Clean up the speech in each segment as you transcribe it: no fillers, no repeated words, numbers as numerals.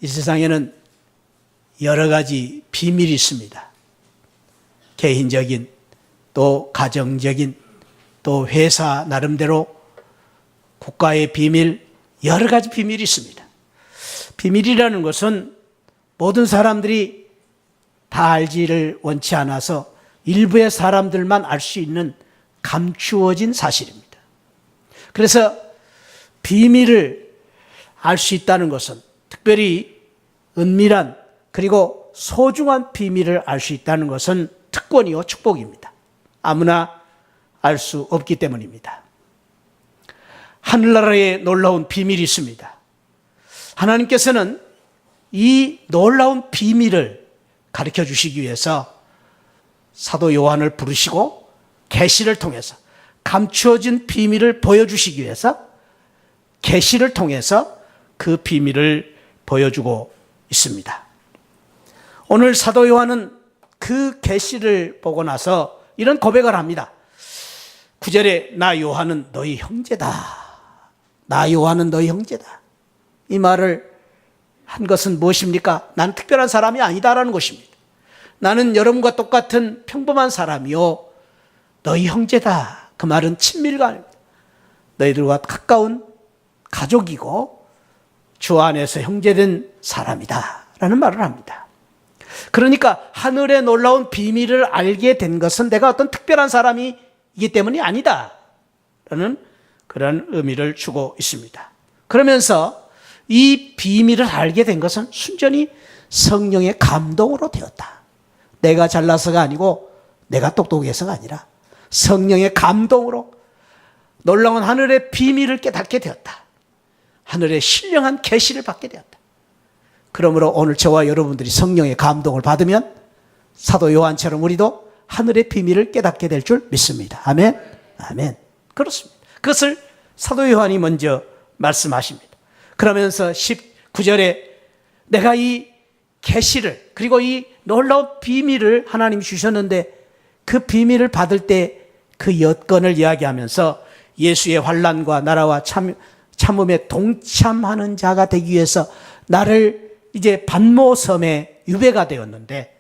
이 세상에는 여러 가지 비밀이 있습니다. 개인적인, 또 가정적인, 또 회사 나름대로 국가의 비밀, 여러 가지 비밀이 있습니다. 비밀이라는 것은 모든 사람들이 다 알지를 원치 않아서 일부의 사람들만 알 수 있는 감추어진 사실입니다. 그래서 비밀을 알 수 있다는 것은 특별히 은밀한 그리고 소중한 비밀을 알 수 있다는 것은 특권이요 축복입니다. 아무나 알 수 없기 때문입니다. 하늘나라에 놀라운 비밀이 있습니다. 하나님께서는 이 놀라운 비밀을 가르쳐 주시기 위해서 사도 요한을 부르시고 계시를 통해서 감추어진 비밀을 보여주시기 위해서 계시를 통해서 그 비밀을 보여주고 있습니다. 오늘 사도 요한은 그 계시를 보고 나서 이런 고백을 합니다. 9절에 나 요한은 너희 형제다. 나 요한은 너희 형제다. 이 말을 한 것은 무엇입니까? 난 특별한 사람이 아니다라는 것입니다. 나는 여러분과 똑같은 평범한 사람이요 너희 형제다. 그 말은 친밀감입니다. 너희들과 가까운 가족이고 주 안에서 형제된 사람이다 라는 말을 합니다. 그러니까 하늘의 놀라운 비밀을 알게 된 것은 내가 어떤 특별한 사람이기 때문이 아니다 라는 그런 의미를 주고 있습니다. 그러면서 이 비밀을 알게 된 것은 순전히 성령의 감동으로 되었다. 내가 잘나서가 아니고 내가 똑똑해서가 아니라 성령의 감동으로 놀라운 하늘의 비밀을 깨닫게 되었다. 하늘의 신령한 계시를 받게 되었다. 그러므로 오늘 저와 여러분들이 성령의 감동을 받으면 사도 요한처럼 우리도 하늘의 비밀을 깨닫게 될 줄 믿습니다. 아멘. 아멘. 그렇습니다. 그것을 사도 요한이 먼저 말씀하십니다. 그러면서 19절에 내가 이 계시를 그리고 이 놀라운 비밀을 하나님이 주셨는데 그 비밀을 받을 때 그 여건을 이야기하면서 예수의 환난과 나라와 참음에 동참하는 자가 되기 위해서 나를 이제 반모섬에 유배가 되었는데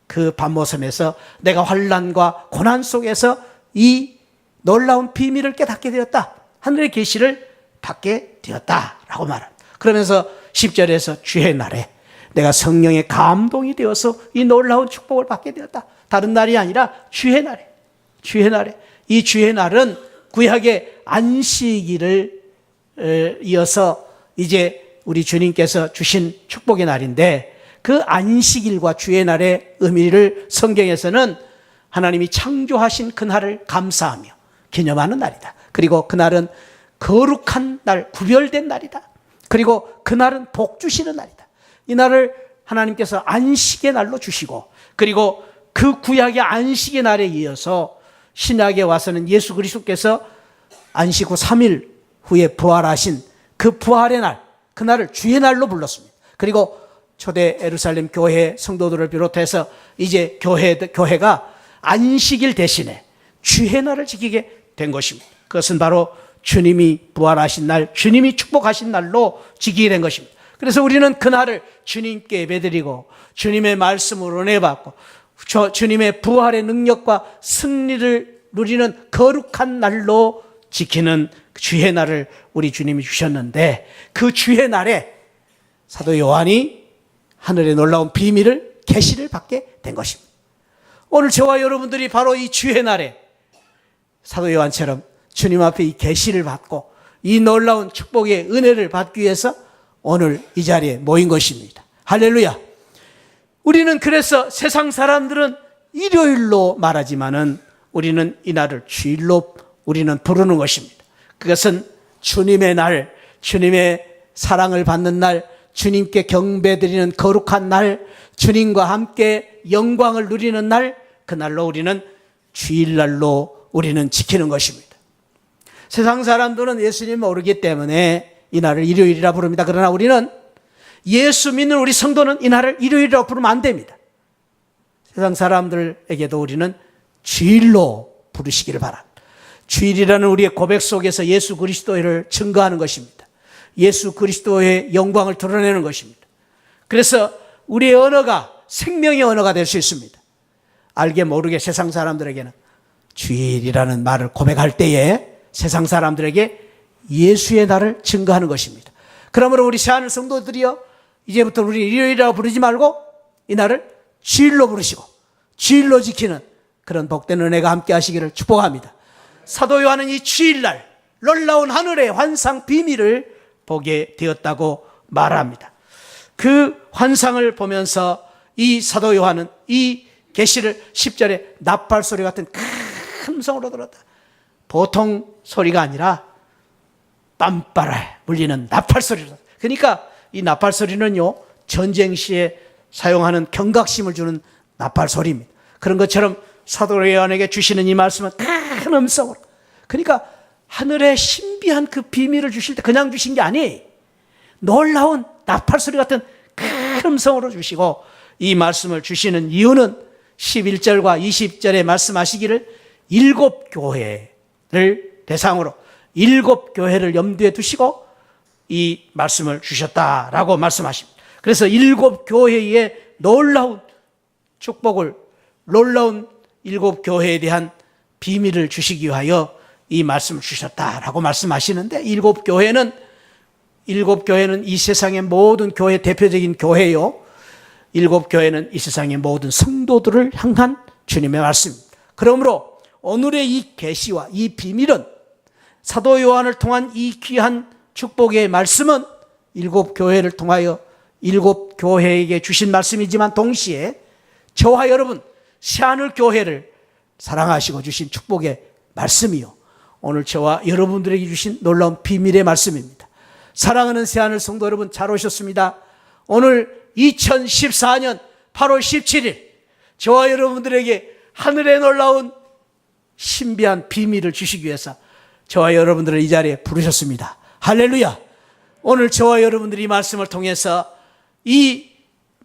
그 반모섬에서 내가 환난과 고난 속에서 이 놀라운 비밀을 깨닫게 되었다. 하늘의 계시를 받게 되었다라고 말합니다. 그러면서 10절에서 주의 날에 내가 성령의 감동이 되어서 이 놀라운 축복을 받게 되었다. 다른 날이 아니라 주의 날에. 주의 날에. 이 주의 날은 구약의 안식일을 이어서 이제 우리 주님께서 주신 축복의 날인데 그 안식일과 주의 날의 의미를 성경에서는 하나님이 창조하신 그 날을 감사하며 기념하는 날이다. 그리고 그날은 거룩한 날, 구별된 날이다. 그리고 그날은 복 주시는 날이다. 이 날을 하나님께서 안식의 날로 주시고 그리고 그 구약의 안식의 날에 이어서 신약에 와서는 예수 그리스도께서 안식 후 3일 후에 부활하신 그 부활의 날, 그 날을 주의 날로 불렀습니다. 그리고 초대 예루살렘 교회 성도들을 비롯해서 이제 교회가 안식일 대신에 주의 날을 지키게 된 것입니다. 그것은 바로 주님이 부활하신 날, 주님이 축복하신 날로 지키게 된 것입니다. 그래서 우리는 그 날을 주님께 예배드리고 주님의 말씀으로 은혜 받고 주님의 부활의 능력과 승리를 누리는 거룩한 날로 지키는 주의 날을 우리 주님이 주셨는데 그 주의 날에 사도 요한이 하늘의 놀라운 비밀을 계시를 받게 된 것입니다. 오늘 저와 여러분들이 바로 이 주의 날에 사도 요한처럼 주님 앞에 이 계시를 받고 이 놀라운 축복의 은혜를 받기 위해서 오늘 이 자리에 모인 것입니다. 할렐루야. 우리는 그래서 세상 사람들은 일요일로 말하지만은 우리는 이 날을 주일로 우리는 부르는 것입니다. 그것은 주님의 날, 주님의 사랑을 받는 날, 주님께 경배드리는 거룩한 날, 주님과 함께 영광을 누리는 날, 그 날로 우리는 주일날로 우리는 지키는 것입니다. 세상 사람들은 예수님을 모르기 때문에 이 날을 일요일이라 부릅니다. 그러나 우리는 예수 믿는 우리 성도는 이 날을 일요일이라고 부르면 안 됩니다. 세상 사람들에게도 우리는 주일로 부르시기를 바랍니다. 주일이라는 우리의 고백 속에서 예수 그리스도를 증거하는 것입니다. 예수 그리스도의 영광을 드러내는 것입니다. 그래서 우리의 언어가 생명의 언어가 될 수 있습니다. 알게 모르게 세상 사람들에게는 주일이라는 말을 고백할 때에 세상 사람들에게 예수의 날을 증거하는 것입니다. 그러므로 우리 새하늘 성도들이여, 이제부터 우리 일요일이라고 부르지 말고 이 날을 주일로 부르시고 주일로 지키는 그런 복된 은혜가 함께 하시기를 축복합니다. 사도 요한은 이 주일날 놀라운 하늘의 환상 비밀을 보게 되었다고 말합니다. 그 환상을 보면서 이 사도 요한은 이 계시를 10절에 나팔 소리 같은 큰 음성으로 들었다. 보통 소리가 아니라 땀바라에 물리는 나팔 소리로. 그러니까 이 나팔 소리는요, 전쟁 시에 사용하는 경각심을 주는 나팔 소리입니다. 그런 것처럼 사도 요한에게 주시는 이 말씀은 큰 음성으로. 그러니까 하늘의 신비한 그 비밀을 주실 때 그냥 주신 게 아니에요. 놀라운 나팔 소리 같은 큰 음성으로 주시고, 이 말씀을 주시는 이유는 11절과 20절에 말씀하시기를 7교회를 대상으로 7교회를 염두에 두시고 이 말씀을 주셨다라고 말씀하십니다. 그래서 7교회의 놀라운 축복을, 놀라운 7교회에 대한 비밀을 주시기 위하여 이 말씀을 주셨다라고 말씀하시는데, 7교회는 이 세상의 모든 교회 대표적인 교회요, 7교회는 이 세상의 모든 성도들을 향한 주님의 말씀입니다. 그러므로 오늘의 이 계시와 이 비밀은, 사도 요한을 통한 이 귀한 축복의 말씀은 7교회를 통하여 7교회에게 주신 말씀이지만 동시에 저와 여러분 새하늘 교회를 사랑하시고 주신 축복의 말씀이요, 오늘 저와 여러분들에게 주신 놀라운 비밀의 말씀입니다. 사랑하는 새하늘 성도 여러분, 잘 오셨습니다. 오늘 2014년 8월 17일 저와 여러분들에게 하늘의 놀라운 신비한 비밀을 주시기 위해서 저와 여러분들을 이 자리에 부르셨습니다. 할렐루야. 오늘 저와 여러분들이 이 말씀을 통해서 이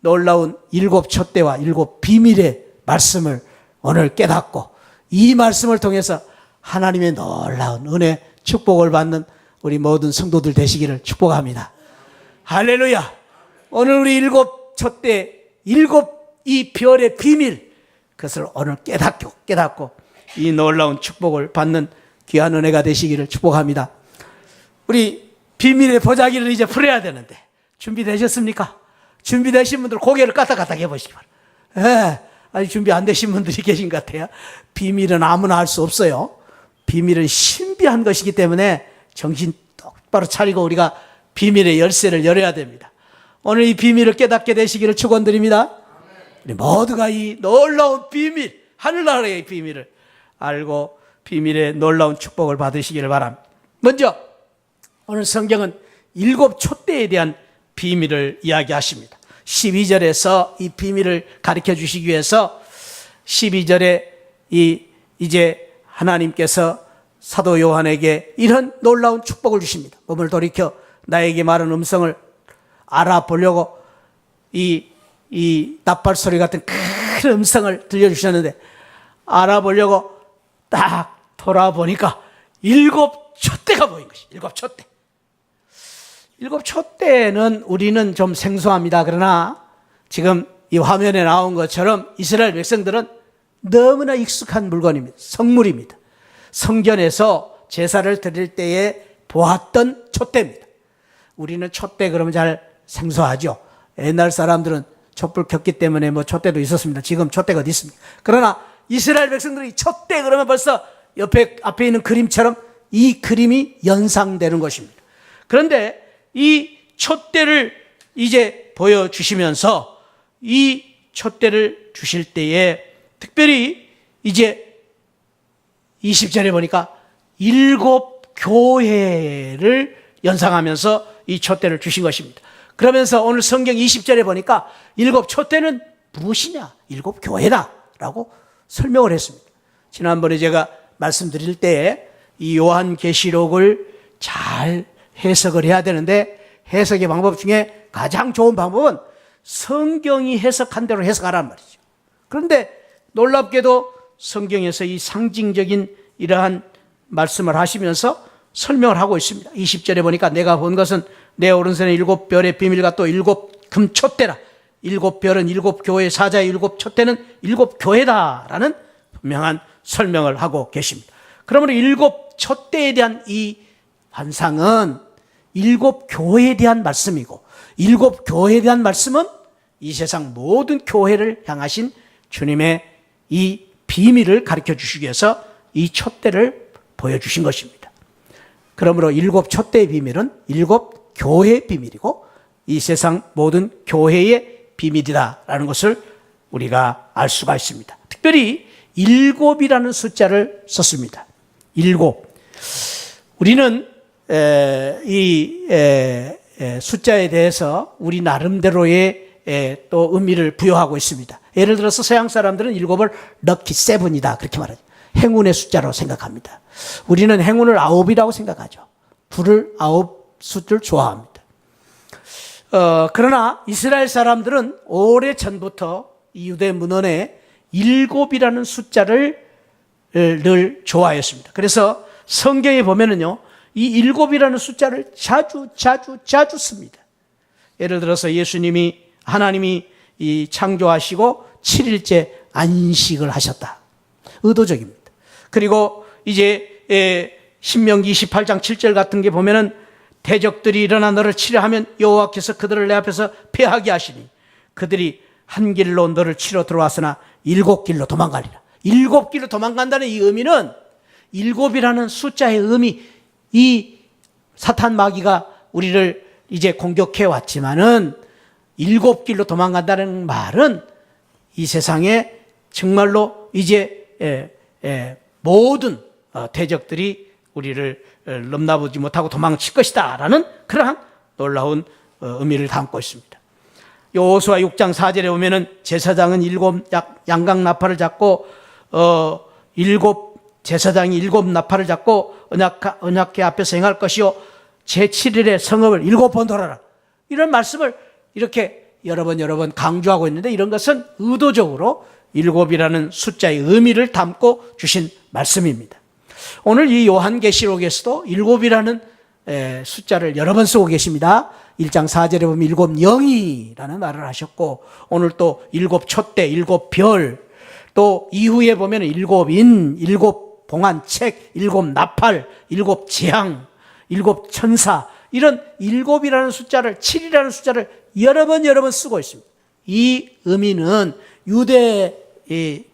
놀라운 7 촛대와 7 비밀의 말씀을 오늘 깨닫고, 이 말씀을 통해서 하나님의 놀라운 은혜 축복을 받는 우리 모든 성도들 되시기를 축복합니다. 할렐루야. 오늘 우리 7 촛대, 7 이 별의 비밀, 그것을 오늘 깨닫고 이 놀라운 축복을 받는 귀한 은혜가 되시기를 축복합니다. 우리 비밀의 보자기를 이제 풀어야 되는데 준비되셨습니까? 준비되신 분들 고개를 까딱까딱 해보시기 바랍니다. 아직 준비 안 되신 분들이 계신 것 같아요. 비밀은 아무나 할 수 없어요. 비밀은 신비한 것이기 때문에 정신 똑바로 차리고 우리가 비밀의 열쇠를 열어야 됩니다. 오늘 이 비밀을 깨닫게 되시기를 축원드립니다. 우리 모두가 이 놀라운 비밀, 하늘나라의 비밀을 알고 비밀의 놀라운 축복을 받으시기를 바랍니다. 먼저 오늘 성경은 7 촛대에 대한 비밀을 이야기하십니다. 12절에서 이 비밀을 가르쳐 주시기 위해서 12절에 이제 하나님께서 사도 요한에게 이런 놀라운 축복을 주십니다. 몸을 돌이켜 나에게 말한 음성을 알아보려고 이 나팔 소리 같은 큰 음성을 들려주셨는데, 알아보려고 딱 돌아보니까 7 촛대가 보인 것이. 7 촛대. 7 촛대는 우리는 좀 생소합니다. 그러나 지금 이 화면에 나온 것처럼 이스라엘 백성들은 너무나 익숙한 물건입니다. 성물입니다. 성전에서 제사를 드릴 때에 보았던 촛대입니다. 우리는 촛대 그러면 잘 생소하죠. 옛날 사람들은 촛불 켰기 때문에 뭐 촛대도 있었습니다. 지금 촛대가 어디 있습니까? 그러나 이스라엘 백성들이 촛대 그러면 벌써 앞에 있는 그림처럼 이 그림이 연상되는 것입니다. 그런데 이 촛대를 이제 보여주시면서 이 촛대를 주실 때에 특별히 이제 20절에 보니까 7 교회를 연상하면서 이 촛대를 주신 것입니다. 그러면서 오늘 성경 20절에 보니까 7 촛대는 무엇이냐? 7 교회다라고 설명을 했습니다. 지난번에 제가 말씀드릴 때에 이 요한계시록을 잘 해석을 해야 되는데, 해석의 방법 중에 가장 좋은 방법은 성경이 해석한 대로 해석하라는 말이죠. 그런데 놀랍게도 성경에서 이 상징적인 이러한 말씀을 하시면서 설명을 하고 있습니다. 20절에 보니까 내가 본 것은 내 오른손에 7 별의 비밀과 또 7 금촛대라. 일곱 별은 일곱 교회, 사자의 일곱 촛대는 일곱 교회다라는 분명한 설명을 하고 계십니다. 그러므로 일곱 촛대에 대한 이 환상은 일곱 교회에 대한 말씀이고, 일곱 교회에 대한 말씀은 이 세상 모든 교회를 향하신 주님의 이 비밀을 가르쳐 주시기 위해서 이 촛대를 보여주신 것입니다. 그러므로 일곱 촛대의 비밀은 일곱 교회의 비밀이고, 이 세상 모든 교회의 비밀이다라는 것을 우리가 알 수가 있습니다. 특별히 일곱이라는 숫자를 썼습니다. 일곱. 우리는 이 숫자에 대해서 우리 나름대로의 또 의미를 부여하고 있습니다. 예를 들어서 서양 사람들은 일곱을 럭키 세븐이다 그렇게 말하죠. 행운의 숫자로 생각합니다. 우리는 행운을 아홉이라고 생각하죠. 불을 아홉 숫자를 좋아합니다. 그러나 이스라엘 사람들은 오래 전부터 이 유대 문헌에 일곱이라는 숫자를 늘 좋아했습니다. 그래서 성경에 보면은요, 이 일곱이라는 숫자를 자주 씁니다. 예를 들어서 하나님이 이 창조하시고 7일째 안식을 하셨다. 의도적입니다. 그리고 이제 신명기 28장 7절 같은 게 보면은 대적들이 일어나 너를 치려 하면 여호와께서 그들을 내 앞에서 패하게 하시니 그들이 한 길로 너를 치러 들어왔으나 일곱 길로 도망가리라. 일곱 길로 도망간다는 이 의미는, 일곱이라는 숫자의 의미, 이 사탄 마귀가 우리를 이제 공격해 왔지만은 일곱 길로 도망간다는 말은 이 세상에 정말로 이제 모든 대적들이 우리를 넘나보지 못하고 도망칠 것이다 라는 그러한 놀라운 의미를 담고 있습니다. 여호수아 6장 4절에 보면은 제사장은 일곱 양각 나팔을 잡고 제사장이 일곱 나팔을 잡고 언약궤 앞에서 행할 것이요 제7일에 성읍을 일곱 번 돌아라. 이런 말씀을 이렇게 여러 번 강조하고 있는데, 이런 것은 의도적으로 일곱이라는 숫자의 의미를 담고 주신 말씀입니다. 오늘 이 요한계시록에서도 일곱이라는 숫자를 여러 번 쓰고 계십니다. 1장 4절에 보면 일곱 영이라는 말을 하셨고, 오늘 또 일곱 촛대, 일곱 별, 또 이후에 보면 일곱 인, 일곱 봉안책, 일곱 나팔, 일곱 재앙, 일곱 천사, 이런 일곱이라는 숫자를, 7이라는 숫자를 여러 번 쓰고 있습니다. 이 의미는 유대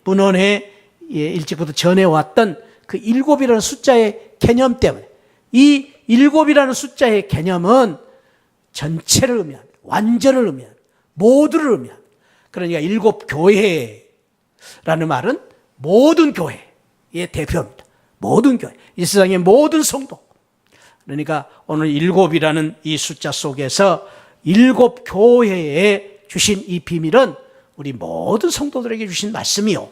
문헌에 일찍부터 전해왔던 그 일곱이라는 숫자의 개념 때문에, 이 일곱이라는 숫자의 개념은 전체를 의미합니다. 완전을 의미합니다. 모두를 의미합니다. 그러니까 일곱 교회라는 말은 모든 교회의 대표입니다. 모든 교회, 이 세상의 모든 성도. 그러니까 오늘 일곱이라는 이 숫자 속에서 일곱 교회에 주신 이 비밀은 우리 모든 성도들에게 주신 말씀이요,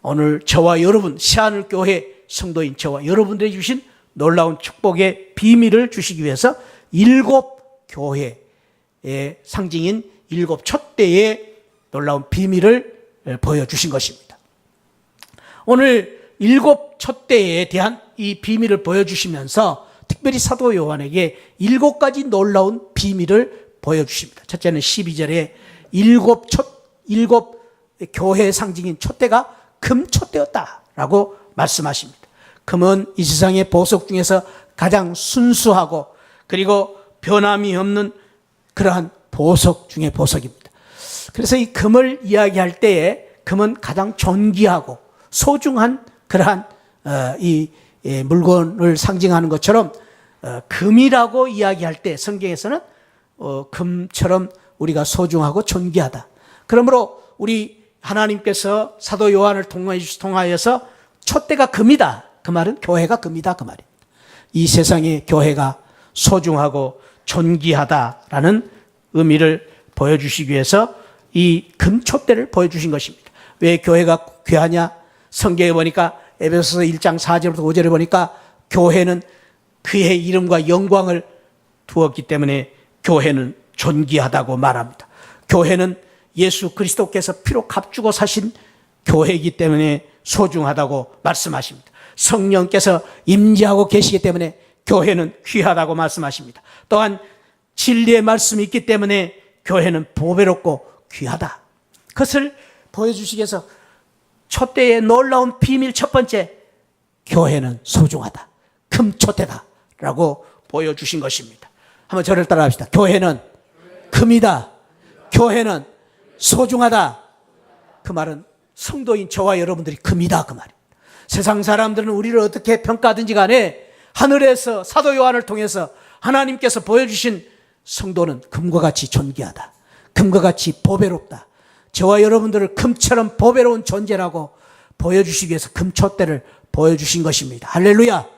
오늘 저와 여러분, 새하늘교회 성도인 저와 여러분들에게 주신 놀라운 축복의 비밀을 주시기 위해서 일곱 교회의 상징인 일곱 촛대의 놀라운 비밀을 보여주신 것입니다. 오늘 일곱 촛대에 대한 이 비밀을 보여주시면서 특별히 사도 요한에게 일곱 가지 놀라운 비밀을 보여주십니다. 첫째는 12절에 일곱 교회의 상징인 촛대가 금촛대였다라고 말씀하십니다. 금은 이 세상의 보석 중에서 가장 순수하고 그리고 변함이 없는 그러한 보석 중의 보석입니다. 그래서 이 금을 이야기할 때에 금은 가장 존귀하고 소중한 그러한 이 물건을 상징하는 것처럼 금이라고 이야기할 때 성경에서는 금처럼 우리가 소중하고 존귀하다. 그러므로 우리 하나님께서 사도 요한을 통하여서 촛대가 금이다, 그 말은 교회가 금이다 그 말입니다. 이 세상의 교회가 소중하고 존귀하다라는 의미를 보여주시기 위해서 이 금촛대를 보여주신 것입니다. 왜 교회가 귀하냐? 성경에 보니까 에베소서 1장 4절부터 5절에 보니까 교회는 그의 이름과 영광을 두었기 때문에 교회는 존귀하다고 말합니다. 교회는 예수 그리스도께서 피로 값주고 사신 교회이기 때문에 소중하다고 말씀하십니다. 성령께서 임재하고 계시기 때문에 교회는 귀하다고 말씀하십니다. 또한 진리의 말씀이 있기 때문에 교회는 보배롭고 귀하다. 그것을 보여주시기 위해서 촛대의 놀라운 비밀 첫 번째, 교회는 소중하다. 금촛대다 라고 보여주신 것입니다. 한번 저를 따라 합시다. 교회는 금이다. 교회는 소중하다. 그 말은 성도인 저와 여러분들이 금이다 그 말입니다. 세상 사람들은 우리를 어떻게 평가하든지 간에 하늘에서 사도 요한을 통해서 하나님께서 보여주신 성도는 금과 같이 존귀하다. 금과 같이 보배롭다. 저와 여러분들을 금처럼 보배로운 존재라고 보여주시기 위해서 금촛대를 보여주신 것입니다. 할렐루야.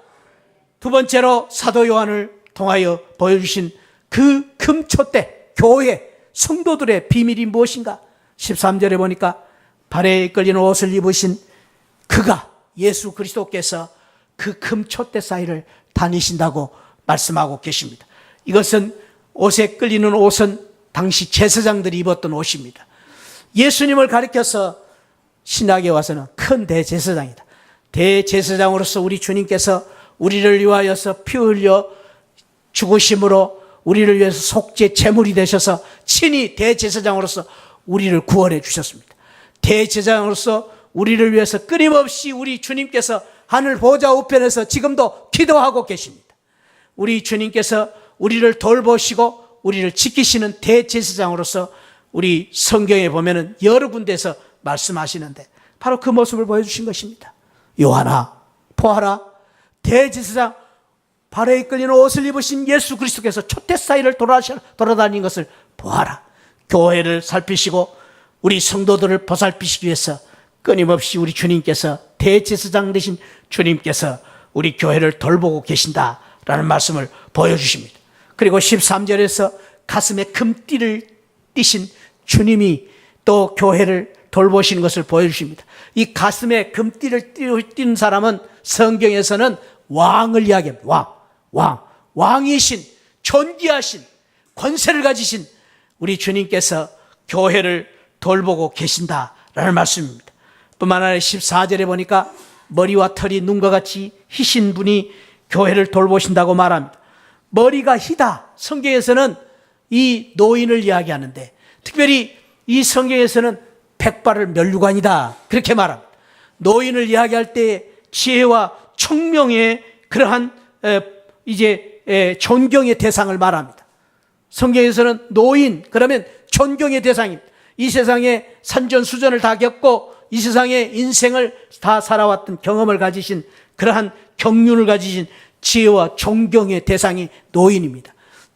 두 번째로 사도 요한을 통하여 보여주신 그 금촛대, 교회, 성도들의 비밀이 무엇인가? 13절에 보니까 발에 끌리는 옷을 입으신 그가, 예수 그리스도께서 그 금촛대 사이를 다니신다고 말씀하고 계십니다. 이것은 옷에 끌리는 옷은 당시 제사장들이 입었던 옷입니다. 예수님을 가리켜서 신약에 와서는 큰 대제사장이다. 대제사장으로서 우리 주님께서 우리를 위하여서 피 흘려 죽으심으로 우리를 위해서 속죄 제물이 되셔서 친히 대제사장으로서 우리를 구원해 주셨습니다. 대제사장으로서 우리를 위해서 끊임없이 우리 주님께서 하늘 보좌 우편에서 지금도 기도하고 계십니다. 우리 주님께서 우리를 돌보시고 우리를 지키시는 대제사장으로서 우리 성경에 보면은 여러 군데에서 말씀하시는데 바로 그 모습을 보여주신 것입니다. 요한아, 보아라, 대제사장 발에 끌리는 옷을 입으신 예수 그리스도께서 촛대 사이를 돌아다니는 것을 보아라. 교회를 살피시고 우리 성도들을 보살피시기 위해서 끊임없이 우리 주님께서, 대제사장 되신 주님께서 우리 교회를 돌보고 계신다라는 말씀을 보여주십니다. 그리고 13절에서 가슴에 금띠를 띠신 주님이 또 교회를 돌보시는 것을 보여주십니다. 이 가슴에 금띠를 띠는 사람은 성경에서는 왕을 이야기합니다. 왕이신, 존귀하신, 권세를 가지신 우리 주님께서 교회를 돌보고 계신다라는 말씀입니다. 뿐만 아니라 14절에 보니까 머리와 털이 눈과 같이 희신 분이 교회를 돌보신다고 말합니다. 머리가 희다. 성경에서는 이 노인을 이야기하는데 특별히 이 성경에서는 백발을 면류관이다 그렇게 말합니다. 노인을 이야기할 때 지혜와 청명의 그러한 존경의 대상을 말합니다. 성경에서는 노인 그러면 존경의 대상입니다. 이 세상에 산전수전을 다 겪고 이 세상의 인생을 다 살아왔던 경험을 가지신 그러한 경륜을 가지신 지혜와 존경의 대상이 노인입니다.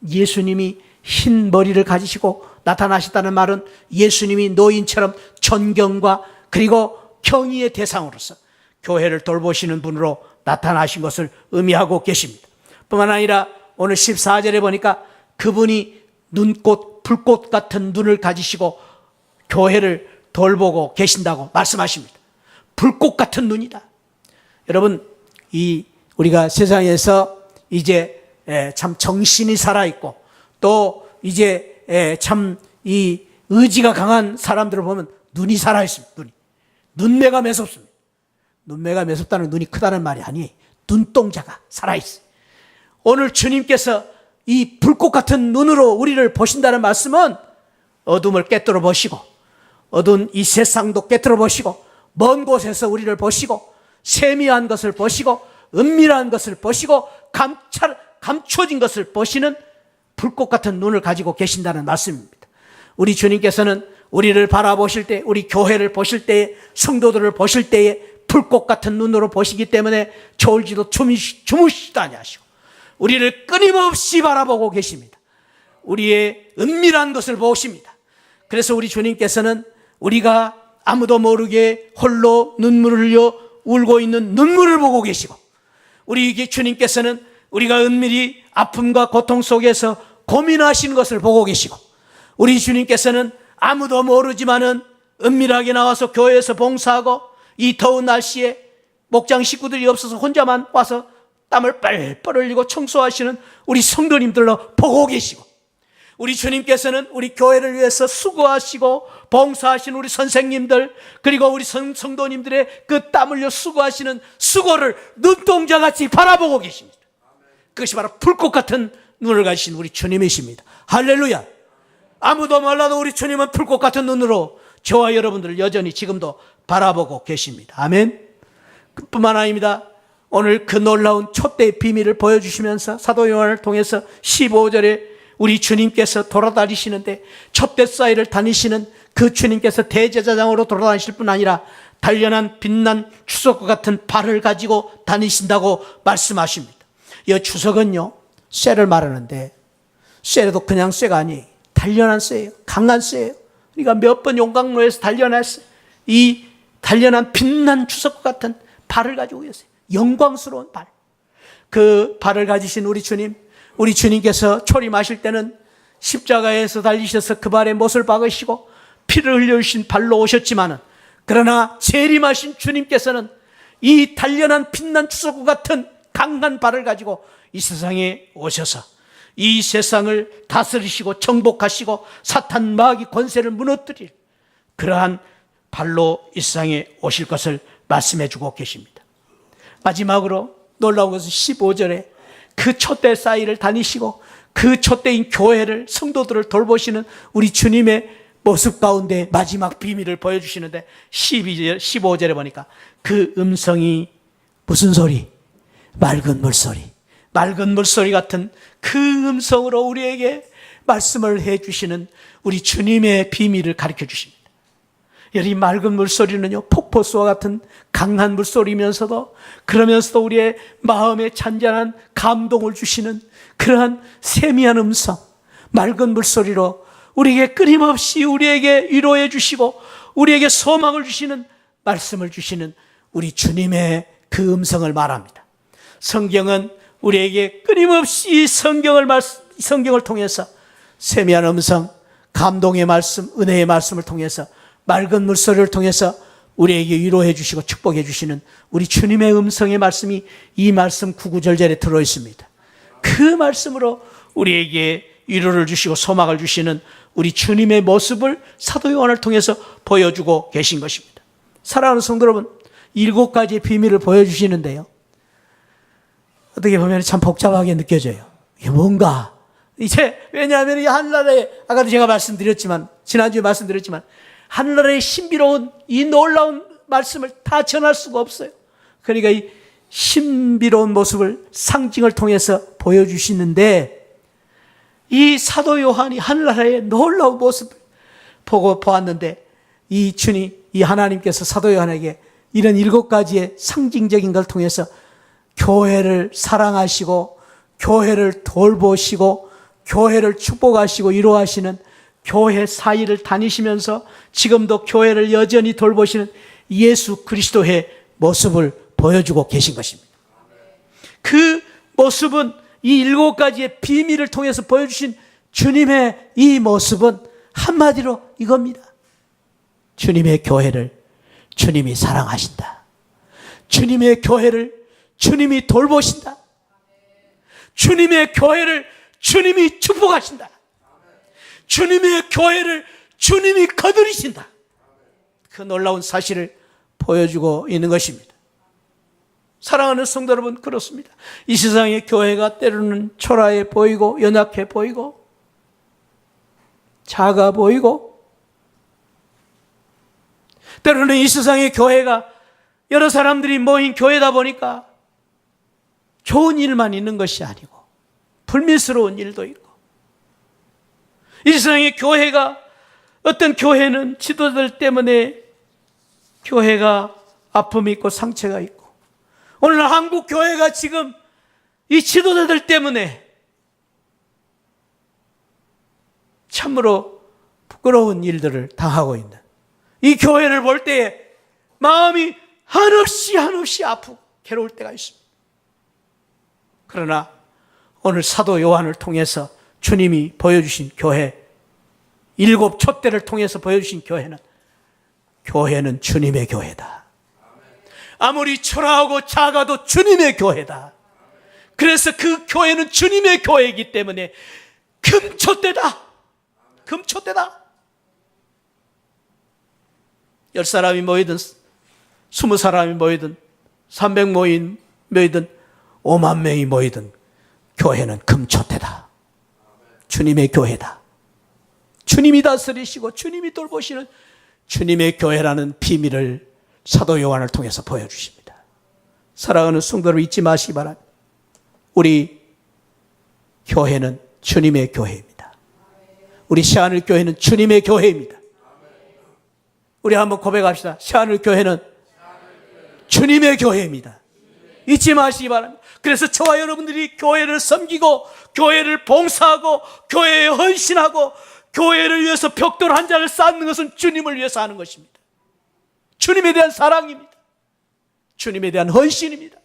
예수님이 흰 머리를 가지시고 나타나셨다는 말은 예수님이 노인처럼 존경과 그리고 경의의 대상으로서 교회를 돌보시는 분으로 나타나신 것을 의미하고 계십니다. 뿐만 아니라 오늘 14절에 보니까 그분이 눈꽃, 불꽃 같은 눈을 가지시고 교회를 돌보고 계신다고 말씀하십니다. 불꽃 같은 눈이다. 여러분, 우리가 세상에서 이제 참 정신이 살아있고 또 이제 참 이 의지가 강한 사람들을 보면 눈이 살아있습니다. 눈매가 매섭습니다. 눈매가 매섭다는 눈이 크다는 말이 아니에요. 눈동자가 살아있어요. 오늘 주님께서 이 불꽃 같은 눈으로 우리를 보신다는 말씀은 어둠을 깨뜨려 보시고 어두운 이 세상도 깨뜨려 보시고 먼 곳에서 우리를 보시고 세미한 것을 보시고 은밀한 것을 보시고 감춰진 것을 보시는 불꽃 같은 눈을 가지고 계신다는 말씀입니다. 우리 주님께서는 우리를 바라보실 때, 우리 교회를 보실 때에, 성도들을 보실 때에 불꽃 같은 눈으로 보시기 때문에 졸지도 주무시지도 아니하시고 우리를 끊임없이 바라보고 계십니다. 우리의 은밀한 것을 보십니다. 그래서 우리 주님께서는 우리가 아무도 모르게 홀로 눈물을 흘려 울고 있는 눈물을 보고 계시고 우리 주님께서는 우리가 은밀히 아픔과 고통 속에서 고민하시는 것을 보고 계시고 우리 주님께서는 아무도 모르지만은 은밀하게 나와서 교회에서 봉사하고 이 더운 날씨에 목장 식구들이 없어서 혼자만 와서 땀을 뻘뻘 흘리고 청소하시는 우리 성도님들로 보고 계시고 우리 주님께서는 우리 교회를 위해서 수고하시고 봉사하시는 우리 선생님들 그리고 우리 성도님들의 그 땀 흘려 수고하시는 수고를 눈동자같이 바라보고 계십니다. 그것이 바로 불꽃 같은 눈을 가지신 우리 주님이십니다. 할렐루야. 아무도 몰라도 우리 주님은 불꽃 같은 눈으로 저와 여러분들을 여전히 지금도 바라보고 계십니다. 아멘. 그뿐만 아닙니다. 오늘 그 놀라운 촛대의 비밀을 보여주시면서 사도 요한을 통해서 15절에 우리 주님께서 돌아다니시는데 촛대 사이를 다니시는 그 주님께서 대제사장으로 돌아다니실 뿐 아니라 단련한 빛난 추석과 같은 발을 가지고 다니신다고 말씀하십니다. 이 추석은요, 쇠를 말하는데 쇠도 그냥 쇠가 아니에요. 단련한 쇠예요. 강한 쇠예요. 그러니까 몇 번 용광로에서 단련했어요. 이 단련한 빛난 추석과 같은 발을 가지고 계세요. 영광스러운 발. 그 발을 가지신 우리 주님께서 초림하실 때는 십자가에서 달리셔서 그 발에 못을 박으시고 피를 흘려주신 발로 오셨지만은, 그러나 재림하신 주님께서는 이 단련한 빛난 추석과 같은 강한 발을 가지고 이 세상에 오셔서 이 세상을 다스리시고 정복하시고 사탄 마귀 권세를 무너뜨릴 그러한 발로 이 세상에 오실 것을 말씀해 주고 계십니다. 마지막으로 놀라운 것은 15절에 그 촛대 사이를 다니시고 그 촛대인 교회를, 성도들을 돌보시는 우리 주님의 모습 가운데 마지막 비밀을 보여주시는데 15절에 보니까 그 음성이 무슨 소리? 맑은 물소리. 맑은 물소리 같은 그 음성으로 우리에게 말씀을 해주시는 우리 주님의 비밀을 가르쳐 주십니다. 이 맑은 물소리는요, 폭포수와 같은 강한 물소리면서도, 그러면서도 우리의 마음에 잔잔한 감동을 주시는 그러한 세미한 음성, 맑은 물소리로 우리에게 끊임없이 우리에게 위로해 주시고 우리에게 소망을 주시는 말씀을 주시는 우리 주님의 그 음성을 말합니다. 성경은 우리에게 끊임없이 성경을 통해서 세미한 음성, 감동의 말씀, 은혜의 말씀을 통해서, 맑은 물소리를 통해서 우리에게 위로해 주시고 축복해 주시는 우리 주님의 음성의 말씀이 이 말씀 9, 9절절에 들어있습니다. 그 말씀으로 우리에게 위로를 주시고 소망을 주시는 우리 주님의 모습을 사도 요한을 통해서 보여주고 계신 것입니다. 사랑하는 성도 여러분, 7가지의 비밀을 보여주시는데요, 어떻게 보면 참 복잡하게 느껴져요. 이게 뭔가 이제, 왜냐하면 이 하늘나라에, 아까도 제가 말씀드렸지만, 지난주에 말씀드렸지만, 하늘나라의 신비로운 이 놀라운 말씀을 다 전할 수가 없어요. 그러니까 이 신비로운 모습을 상징을 통해서 보여주시는데, 이 사도 요한이 하늘나라의 놀라운 모습을 보았는데, 이 주님, 이 하나님께서 사도 요한에게 이런 7가지의 상징적인 걸 통해서 교회를 사랑하시고 교회를 돌보시고 교회를 축복하시고 위로하시는, 교회 사이를 다니시면서 지금도 교회를 여전히 돌보시는 예수 그리스도의 모습을 보여주고 계신 것입니다. 그 모습은 이 7가지의 비밀을 통해서 보여주신 주님의 이 모습은 한마디로 이겁니다. 주님의 교회를 주님이 사랑하신다. 주님의 교회를 주님이 돌보신다. 주님의 교회를 주님이 축복하신다. 주님의 교회를 주님이 거두리신다. 그 놀라운 사실을 보여주고 있는 것입니다. 사랑하는 성도 여러분, 그렇습니다. 이 세상의 교회가 때로는 초라해 보이고 연약해 보이고 작아 보이고, 때로는 이 세상의 교회가 여러 사람들이 모인 교회다 보니까 좋은 일만 있는 것이 아니고 불미스러운 일도 있고, 이 세상의 교회가, 어떤 교회는 지도자들 때문에 교회가 아픔이 있고 상처가 있고, 오늘 한국 교회가 지금 이 지도자들 때문에 참으로 부끄러운 일들을 당하고 있는 이 교회를 볼 때에 마음이 한없이 아프고 괴로울 때가 있습니다. 그러나 오늘 사도 요한을 통해서 주님이 보여주신 교회, 7 촛대를 통해서 보여주신 교회는 주님의 교회다. 아무리 초라하고 작아도 주님의 교회다. 그래서 그 교회는 주님의 교회이기 때문에 금촛대다. 금촛대다. 10사람이 모이든 20사람이 모이든 300 모이든 5만 명이 모이든 교회는 금촛대다. 주님의 교회다. 주님이 다스리시고 주님이 돌보시는 주님의 교회라는 비밀을 사도 요한을 통해서 보여주십니다. 사랑하는 성도 여러분, 잊지 마시기 바랍니다. 우리 교회는 주님의 교회입니다. 우리 새하늘 교회는 주님의 교회입니다. 우리 한번 고백합시다. 새하늘 교회는 주님의 교회입니다. 잊지 마시기 바랍니다. 그래서 저와 여러분들이 교회를 섬기고 교회를 봉사하고 교회에 헌신하고 교회를 위해서 벽돌 한 장을 쌓는 것은 주님을 위해서 하는 것입니다. 주님에 대한 사랑입니다. 주님에 대한 헌신입니다.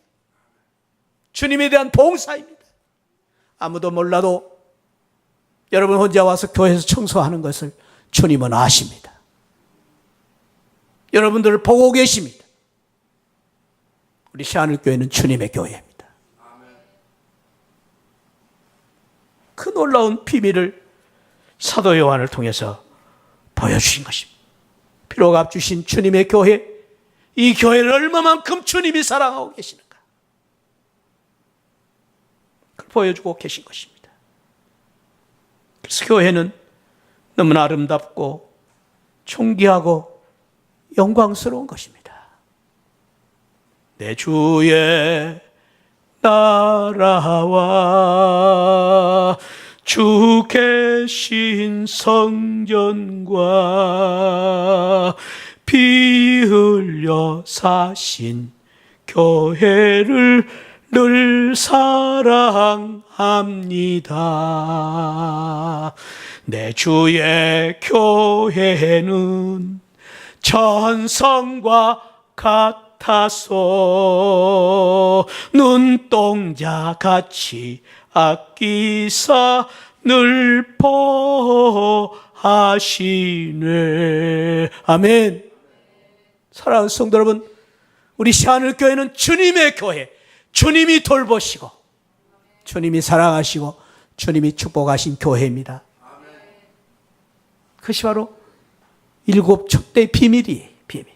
주님에 대한 봉사입니다. 아무도 몰라도 여러분 혼자 와서 교회에서 청소하는 것을 주님은 아십니다. 여러분들을 보고 계십니다. 우리 새하늘교회는 주님의 교회입니다. 그 놀라운 비밀을 사도 요한을 통해서 보여주신 것입니다. 피로 값주신 주님의 교회, 이 교회를 얼마만큼 주님이 사랑하고 계시는가, 그걸 보여주고 계신 것입니다. 그래서 교회는 너무나 아름답고 존귀하고 영광스러운 것입니다. 내 주의 나라와 주 계신 성전과 피 흘려 사신 교회를 늘 사랑합니다. 내 주의 교회는 천성과 같아서 눈동자같이 아끼사 늘 보하시네. 아멘. 사랑하는 성도 여러분, 우리 새하늘교회는 주님의 교회, 주님이 돌보시고 주님이 사랑하시고 주님이 축복하신 교회입니다. 그것이 바로 일곱 촛대의 비밀이에요. 비밀.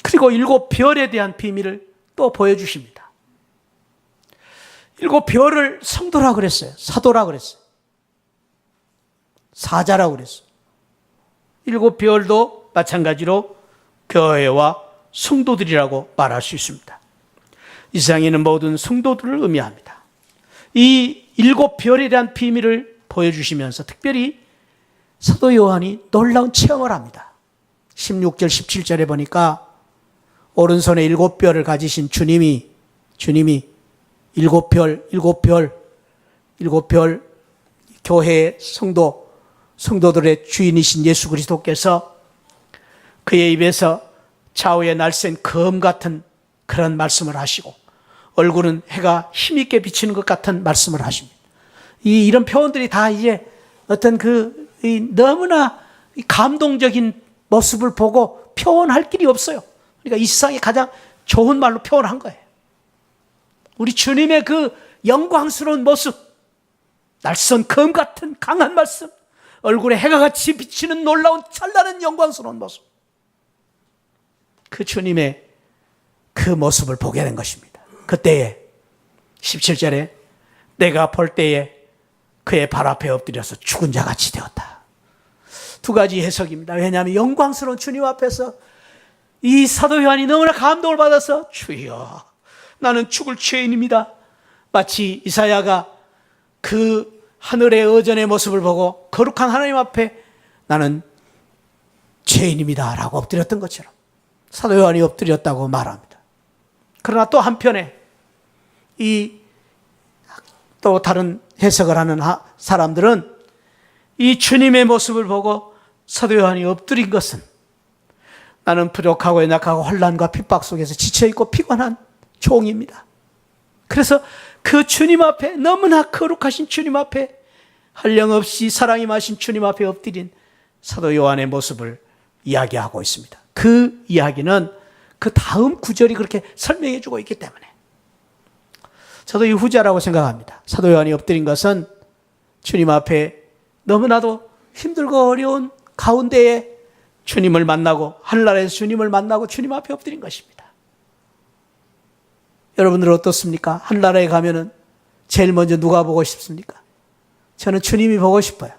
그리고 일곱 별에 대한 비밀을 또 보여주십니다. 일곱 별을 성도라고 그랬어요. 사도라고 그랬어요. 사자라고 그랬어요. 일곱 별도 마찬가지로 교회와 성도들이라고 말할 수 있습니다. 이 세상에 있는 모든 성도들을 의미합니다. 이 일곱 별에 대한 비밀을 보여주시면서 특별히 사도 요한이 놀라운 체험을 합니다. 16절 17절에 보니까 오른손에 일곱 별을 가지신 주님이 일곱 별 교회의 성도들의 주인이신 예수 그리스도께서 그의 입에서 좌우에 날쌘 검 같은 그런 말씀을 하시고 얼굴은 해가 힘있게 비치는 것 같은 말씀을 하십니다. 이런 표현들이 다 이제 어떤 너무나 감동적인 모습을 보고 표현할 길이 없어요. 그러니까 이 세상에 가장 좋은 말로 표현한 거예요. 우리 주님의 그 영광스러운 모습, 날선 검 같은 강한 말씀, 얼굴에 해가 같이 비치는 놀라운 찬란한 영광스러운 모습, 그 주님의 그 모습을 보게 된 것입니다. 그때에 17절에 내가 볼 때에 그의 발 앞에 엎드려서 죽은 자같이 되었다. 두 가지 해석입니다. 왜냐하면 영광스러운 주님 앞에서 이 사도 요한이 너무나 감동을 받아서 주여 나는 죽을 죄인입니다. 마치 이사야가 그 하늘의 어전의 모습을 보고 거룩한 하나님 앞에 나는 죄인입니다 라고 엎드렸던 것처럼 사도 요한이 엎드렸다고 말합니다. 그러나 또 한편에 또 다른 해석을 하는 사람들은 이 주님의 모습을 보고 사도 요한이 엎드린 것은 나는 부족하고 연약하고 환난과 핍박 속에서 지쳐있고 피곤한 종입니다. 그래서 그 주님 앞에, 너무나 거룩하신 주님 앞에, 한량없이 사랑이 마신 주님 앞에 엎드린 사도 요한의 모습을 이야기하고 있습니다. 그 이야기는 그 다음 구절이 그렇게 설명해 주고 있기 때문에 저도 이 후자라고 생각합니다. 사도 요한이 엎드린 것은 주님 앞에 너무나도 힘들고 어려운 가운데에 주님을 만나고 하늘나라에서 주님을 만나고 주님 앞에 엎드린 것입니다. 여러분들 어떻습니까? 하늘나라에 가면은 제일 먼저 누가 보고 싶습니까? 저는 주님이 보고 싶어요.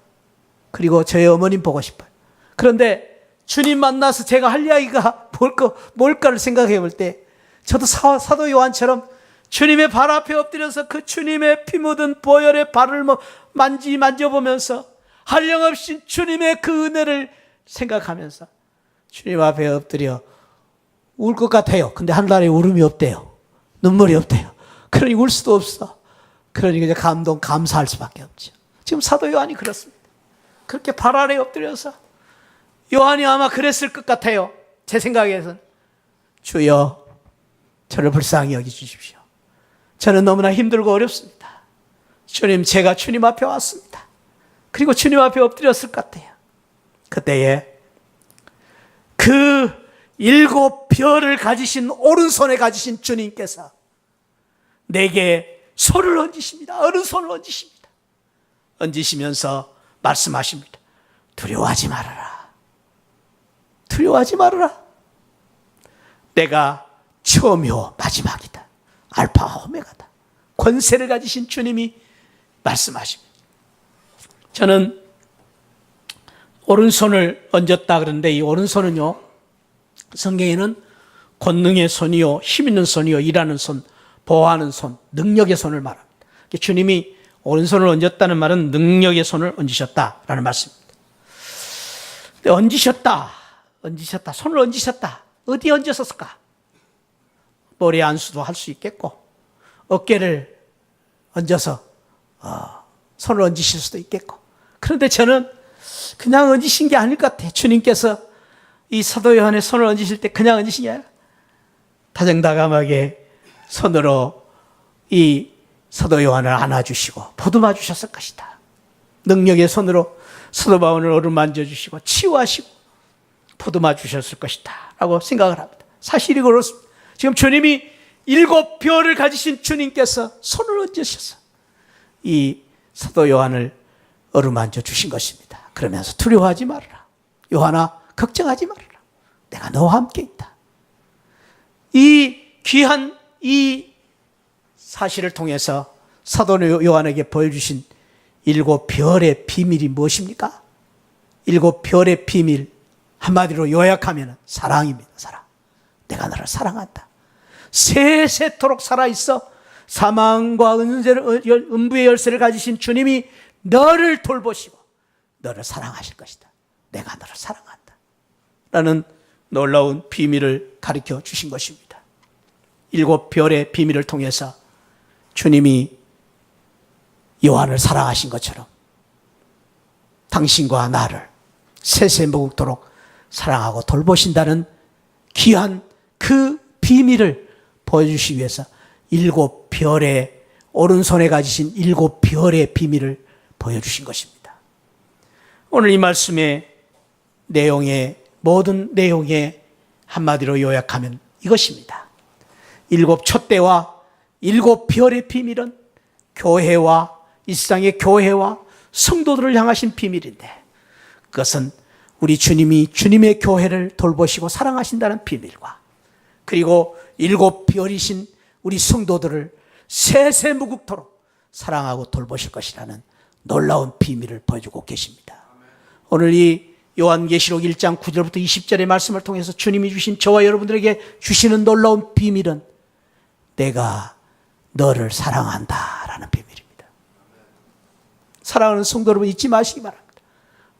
그리고 저희 어머님 보고 싶어요. 그런데 주님 만나서 제가 할 이야기가 뭘까를 생각해 볼 때 저도 사도 요한처럼 주님의 발 앞에 엎드려서 그 주님의 피 묻은 보혈의 발을 만져보면서 한량없이 주님의 그 은혜를 생각하면서 주님 앞에 엎드려 울 것 같아요. 근데 하늘에 울음이 없대요. 눈물이 없대요. 그러니 울 수도 없어. 그러니 이제 감사할 수밖에 없죠. 지금 사도 요한이 그렇습니다. 그렇게 발 아래 엎드려서 요한이 아마 그랬을 것 같아요. 제 생각에서는. 주여, 저를 불쌍히 여기주십시오. 저는 너무나 힘들고 어렵습니다. 주님, 제가 주님 앞에 왔습니다. 그리고 주님 앞에 엎드렸을 것 같아요. 그때에 그 7별을 가지신, 오른손에 가지신 주님께서 내게 손을 얹으십니다. 오른손을 얹으십니다. 얹으시면서 말씀하십니다. 두려워하지 말아라. 두려워하지 말아라. 내가 처음이요 마지막이다. 알파와 오메가다. 권세를 가지신 주님이 말씀하십니다. 저는 오른손을 얹었다 그러는데 이 오른손은요, 성경에는 권능의 손이요, 힘 있는 손이요, 일하는 손, 보호하는 손, 능력의 손을 말합니다. 주님이 오른손을 얹었다는 말은 능력의 손을 얹으셨다라는 말씀입니다. 근데 얹으셨다, 손을 얹으셨다. 어디에 얹으셨을까? 머리 안수도 할 수 있겠고, 어깨를 얹어서 손을 얹으실 수도 있겠고. 그런데 저는 그냥 얹으신 게 아닐 것 같아요. 주님께서 이 사도 요한의 손을 얹으실 때 그냥 얹으신 게 아니라 다정다감하게 손으로 이 사도 요한을 안아주시고 보듬어 주셨을 것이다. 능력의 손으로 사도 바울을 어루만져 주시고 치유하시고 보듬어 주셨을 것이다 라고 생각을 합니다. 사실이 그렇습니다. 지금 주님이 7별을 가지신 주님께서 손을 얹으셔서 이 사도 요한을 어루만져 주신 것입니다. 그러면서 두려워하지 말아라. 요한아, 걱정하지 말아라. 내가 너와 함께 있다. 이 귀한 이 사실을 통해서 사도 요한에게 보여주신 7별의 비밀이 무엇입니까? 7별의 비밀, 한마디로 요약하면 사랑입니다. 사랑. 내가 너를 사랑한다. 세세토록 살아있어 사망과 음부의 열쇠를 가지신 주님이 너를 돌보시고 너를 사랑하실 것이다. 내가 너를 사랑한다. 라는 놀라운 비밀을 가르쳐 주신 것입니다. 7별의 비밀을 통해서 주님이 요한을 사랑하신 것처럼 당신과 나를 세세무국토록 사랑하고 돌보신다는 귀한 그 비밀을 보여주시기 위해서 7별의 오른손에 가지신 7별의 비밀을 보여주신 것입니다. 오늘 이 말씀의 내용의 모든 내용에 한마디로 요약하면 이것입니다. 7 촛대와 7별의 비밀은 교회와 이 세상의 교회와 성도들을 향하신 비밀인데 그것은 우리 주님이 주님의 교회를 돌보시고 사랑하신다는 비밀과 그리고 7별이신 우리 성도들을 세세무국토록 사랑하고 돌보실 것이라는 놀라운 비밀을 보여주고 계십니다. 오늘 이 요한계시록 1장 9절부터 20절의 말씀을 통해서 주님이 주신 저와 여러분들에게 주시는 놀라운 비밀은 내가 너를 사랑한다라는 비밀입니다. 사랑하는 성도 여러분 잊지 마시기 바랍니다.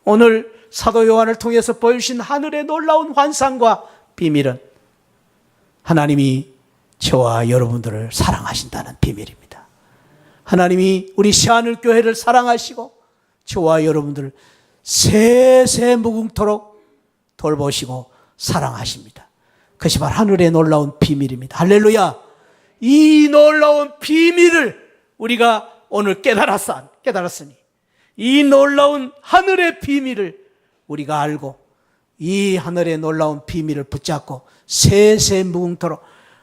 오늘 사도 요한을 통해서 보여주신 하늘의 놀라운 환상과 비밀은 하나님이 저와 여러분들을 사랑하신다는 비밀입니다. 하나님이 우리 새하늘교회를 사랑하시고 저와 여러분들을 세세무궁토록 돌보시고 사랑하십니다. 그것이 바로 하늘의 놀라운 비밀입니다. 할렐루야. 이 놀라운 비밀을 우리가 오늘 깨달았으니 이 놀라운 하늘의 비밀을 우리가 알고 이 하늘의 놀라운 비밀을 붙잡고 세세무궁토록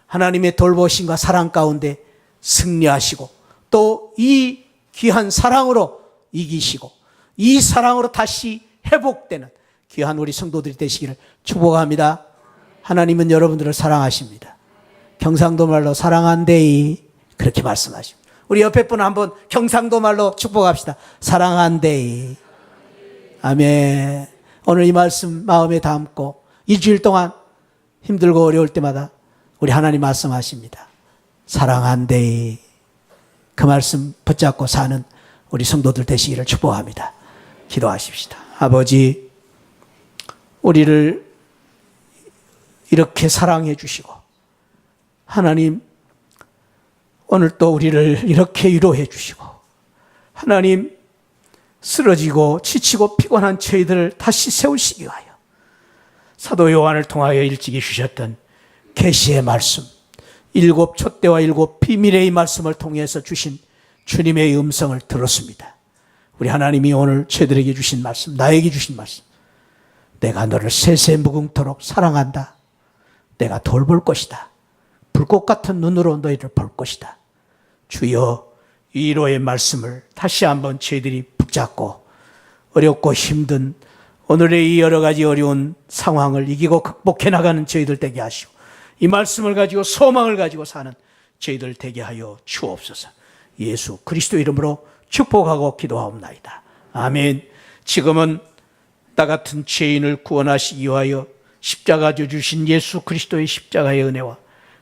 하나님의 돌보심과 사랑 가운데 승리하시고 또 이 귀한 사랑으로 이기시고 이 사랑으로 다시 회복되는 귀한 우리 성도들이 되시기를 축복합니다. 하나님은 여러분들을 사랑하십니다. 경상도 말로 사랑한대이 그렇게 말씀하십니다. 우리 옆에 분 한번 경상도 말로 축복합시다. 사랑한대. 아멘. 오늘 이 말씀 마음에 담고 일주일 동안 힘들고 어려울 때마다 우리 하나님 말씀하십니다. 사랑한대. 그 말씀 붙잡고 사는 우리 성도들 되시기를 축복합니다. 기도하십시다. 아버지, 우리를 이렇게 사랑해 주시고 하나님, 오늘 또 우리를 이렇게 위로해 주시고 하나님, 쓰러지고 지치고 피곤한 저희들을 다시 세우시기 위하여 사도 요한을 통하여 일찍이 주셨던 계시의 말씀, 7 촛대와 7 비밀의 말씀을 통해서 주신 주님의 음성을 들었습니다. 우리 하나님이 오늘 저희들에게 주신 말씀, 나에게 주신 말씀, 내가 너를 세세무궁토록 사랑한다. 내가 돌볼 것이다. 불꽃 같은 눈으로 너희를 볼 것이다. 주여, 위로의 말씀을 다시 한번 저희들이 붙잡고 어렵고 힘든 오늘의 이 여러 가지 어려운 상황을 이기고 극복해 나가는 저희들 되게 하시고 이 말씀을 가지고 소망을 가지고 사는 저희들 되게 하여 주옵소서. 예수 그리스도 이름으로 축복하고 기도하옵나이다. 아멘. 지금은 나 같은 죄인을 구원하시기 위하여 십자가 져 주신 예수 그리스도의 십자가의 은혜와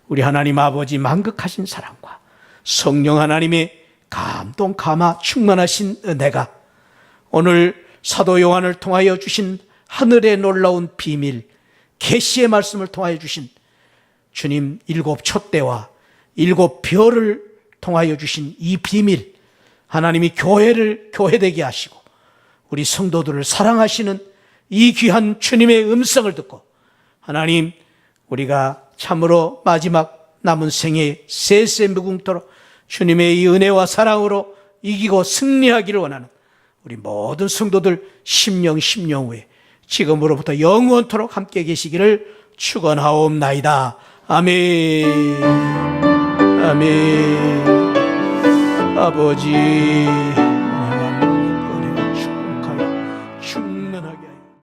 우리 하나님 아버지 만극하신 사랑과 성령 하나님의 감동 감화 충만하신 은혜가 오늘 사도 요한을 통하여 주신 하늘의 놀라운 비밀, 계시의 말씀을 통하여 주신 주님 7 촛대와 7 별을 통하여 주신 이 비밀, 하나님이 교회를 교회되게 하시고 우리 성도들을 사랑하시는 이 귀한 주님의 음성을 듣고 하나님, 우리가 참으로 마지막 남은 생에 세세무궁토록 주님의 이 은혜와 사랑으로 이기고 승리하기를 원하는 우리 모든 성도들 심령 후에 지금으로부터 영원토록 함께 계시기를 축원하옵나이다. 아멘. 아멘. 아버지